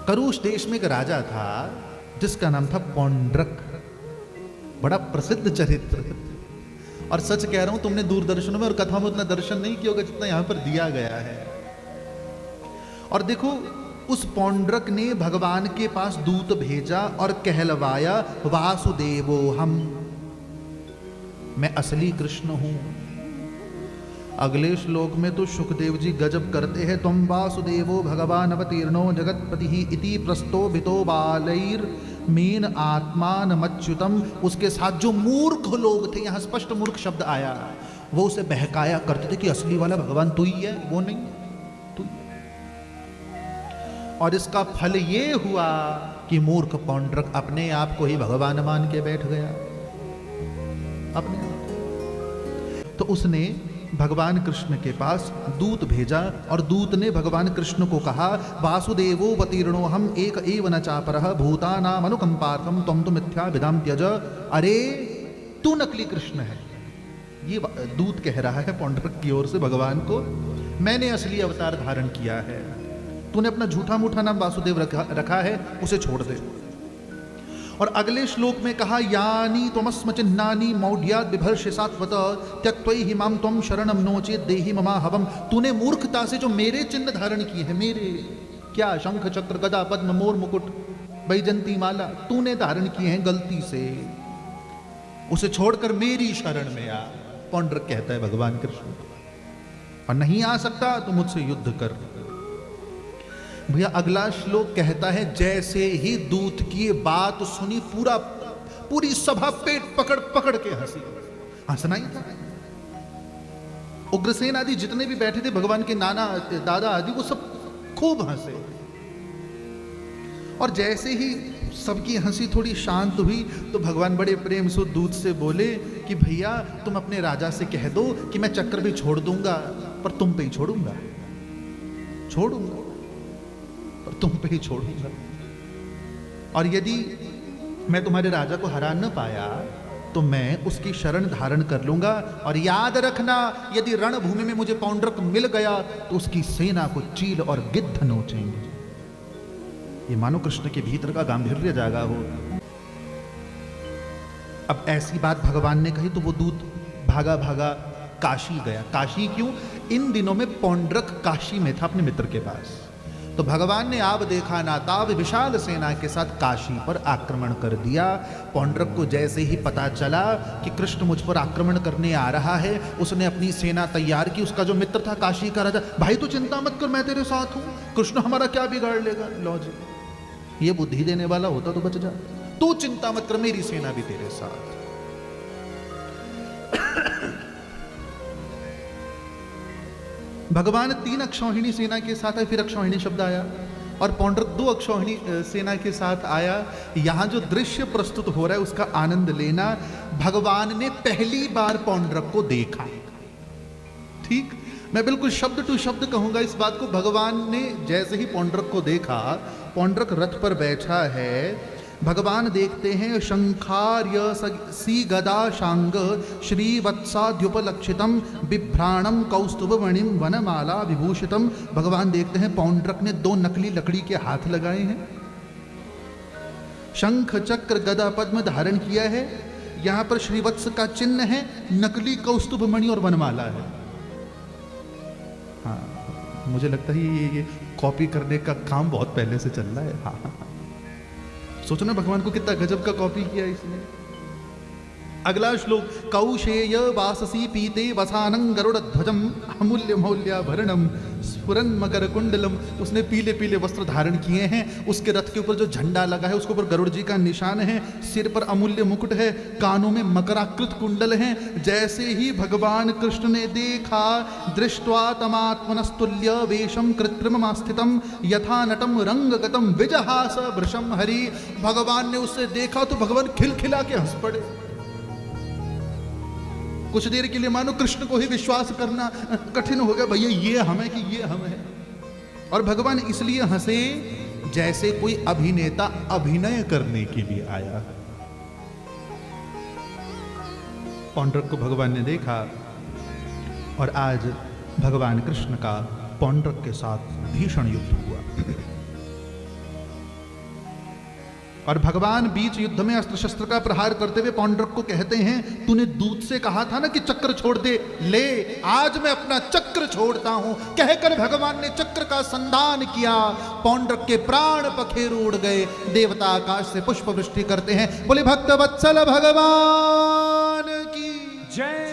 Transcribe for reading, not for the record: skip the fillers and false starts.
करुष देश में एक राजा था जिसका नाम था पौंड्रक, बड़ा प्रसिद्ध चरित्र। और सच कह रहा हूं, तुमने दूरदर्शन में और कथा में उतना दर्शन नहीं किया होगा जितना यहां पर दिया गया है। और देखो, उस पौंड्रक ने भगवान के पास दूत भेजा और कहलवाया, वासुदेवो हम, मैं असली कृष्ण हूं। अगले श्लोक में तो सुखदेव जी गजब करते हैं, तुम वासुदेवो भगवान अवतीर्णो जगतपति इति प्रस्तो भितो बालैर मीन आत्मानमच्युतम। उसके साथ जो मूर्ख लोग थे, यहां स्पष्ट मूर्ख शब्द आया, वो उसे बहकाया करते थे कि असली वाला भगवान तू ही है, वो नहीं तू। और इसका फल ये हुआ कि मूर्ख पौंड्रक अपने आप को ही भगवान मान के बैठ गया, अपने आप। तो उसने भगवान कृष्ण के पास दूत भेजा और दूत ने भगवान कृष्ण को कहा, वासुदेवो अवतीर्णो हम एक एव न चापरः भूतानाम अनुकंपार्थम त्वं तु मिथ्या विदाम त्यज। अरे तू नकली कृष्ण है, ये दूत कह रहा है पौंड्रक की ओर से भगवान को, मैंने असली अवतार धारण किया है, तूने अपना झूठा मूठा नाम वासुदेव रखा है, उसे छोड़ दे। और अगले श्लोक में कहा, यानी त्वमस्म चिन्हानि मौढ्याद् बिभर्षिसात्वत त्यक्त्वैहि मां त्वं शरणं नो चेत् देहि ममा हवम्। तूने मूर्खता से जो मेरे चिन्ह धारण किए हैं, मेरे क्या शंख चक्र गदा पद्म मोर मुकुट वैजंती माला तूने धारण किए हैं गलती से, उसे छोड़कर मेरी शरण में आ। पौंड्रक कहता है भगवान कृष्ण को, और नहीं आ सकता तो मुझसे युद्ध कर। भैया अगला श्लोक कहता है, जैसे ही दूत की बात सुनी पूरी सभा पेट पकड़ पकड़ के हंसी। हंसना ही था। उग्रसेन आदि जितने भी बैठे थे, भगवान के नाना दादा आदि, वो सब खूब हंसे। और जैसे ही सबकी हंसी थोड़ी शांत हुई तो भगवान बड़े प्रेम से दूत से बोले कि भैया तुम अपने राजा से कह दो कि मैं चक्र भी छोड़ दूंगा पर तुम पे ही छोड़ूंगा, और तुम पे ही छोड़ूंगा। और यदि मैं तुम्हारे राजा को हरा न पाया तो मैं उसकी शरण धारण कर लूंगा। और याद रखना, यदि रणभूमि में मुझे पौंड्रक मिल गया तो उसकी सेना को चील और गिद्ध नोचेंगे। ये मानो कृष्ण के भीतर का गांधीर्य जागा हो। अब ऐसी बात भगवान ने कही तो वो दूत भागा भागा काशी गया। काशी क्यों? इन दिनों में पौंड्रक काशी में था अपने मित्र के पास। तो भगवान ने आप देखा ना ताब विशाल सेना के साथ काशी पर आक्रमण कर दिया। पौंड्रक को जैसे ही पता चला कि कृष्ण मुझ पर आक्रमण करने आ रहा है, उसने अपनी सेना तैयार की। उसका जो मित्र था काशी का राजा, भाई तू चिंता मत कर, मैं तेरे साथ हूं, कृष्ण हमारा क्या बिगाड़ लेगा। लो जी, ये बुद्धि देने वाला होता तो बच जा। तू चिंता मत कर, मेरी सेना भी तेरे साथ। भगवान 3 अक्षौहिणी सेना के साथ है, फिर अक्षौहिणी शब्द आया, और पौंड्रक 2 अक्षौहिणी सेना के साथ आया। यहां जो दृश्य प्रस्तुत हो रहा है उसका आनंद लेना। भगवान ने पहली बार पौंड्रक को देखा। ठीक, मैं बिल्कुल शब्द टू शब्द कहूंगा इस बात को। भगवान ने जैसे ही पौंड्रक को देखा, पौंड्रक रथ पर बैठा है, भगवान देखते हैं शंखार्य सी गदा शांग श्रीवत्साद्युपलक्षितम बिभ्राणम कौस्तुभमणिम वनमाला विभूषितम। भगवान देखते हैं पौंड्रक ने 2 नकली लकड़ी के हाथ लगाए हैं, शंख चक्र गदा पद्म धारण किया है, यहां पर श्रीवत्स का चिन्ह है, नकली कौस्तुभमणि और वनमाला है। हाँ, मुझे लगता है ये कॉपी करने का काम बहुत पहले से चल रहा है। हाँ, सोचो ना भगवान को कितना गजब का कॉपी किया इसने। अगला श्लोक, कौशेय वाससी पीते वसानं गरुड़ ध्वजम अमूल्य मौल्याभरणम स्फुरन मकर कुंडलम। उसने पीले पीले वस्त्र धारण किए हैं, उसके रथ के ऊपर जो झंडा लगा है उसके ऊपर गरुड़ जी का निशान है, सिर पर अमूल्य मुकुट है, कानों में मकराकृत कुंडल हैं। जैसे ही भगवान कृष्ण ने देखा, दृष्ट्वा तमात्मनस्तुल्य वेशम कृत्रिममास्थितम यथा नटम रंगगतम विजहास वृषम हरि। भगवान ने उसे देखा तो भगवान खिलखिला के हंस पड़े। कुछ देर के लिए मानो कृष्ण को ही विश्वास करना कठिन हो गया, भैया ये हम है कि ये हम है। और भगवान इसलिए हंसे जैसे कोई अभिनेता अभिनय करने के लिए आया। पौंड्रक को भगवान ने देखा और आज भगवान कृष्ण का पौंड्रक के साथ भीषण युद्ध हुआ। और भगवान बीच युद्ध में अस्त्र शस्त्र का प्रहार करते हुए पौंड्रक को कहते हैं, तूने दूत से कहा था ना कि चक्र छोड़ दे, ले आज मैं अपना चक्र छोड़ता हूं। कहकर भगवान ने चक्र का संधान किया, पौंड्रक के प्राण पखेरु उड़ गए, देवता आकाश से पुष्प वृष्टि करते हैं। बोले भक्त वत्सल भगवान की जय।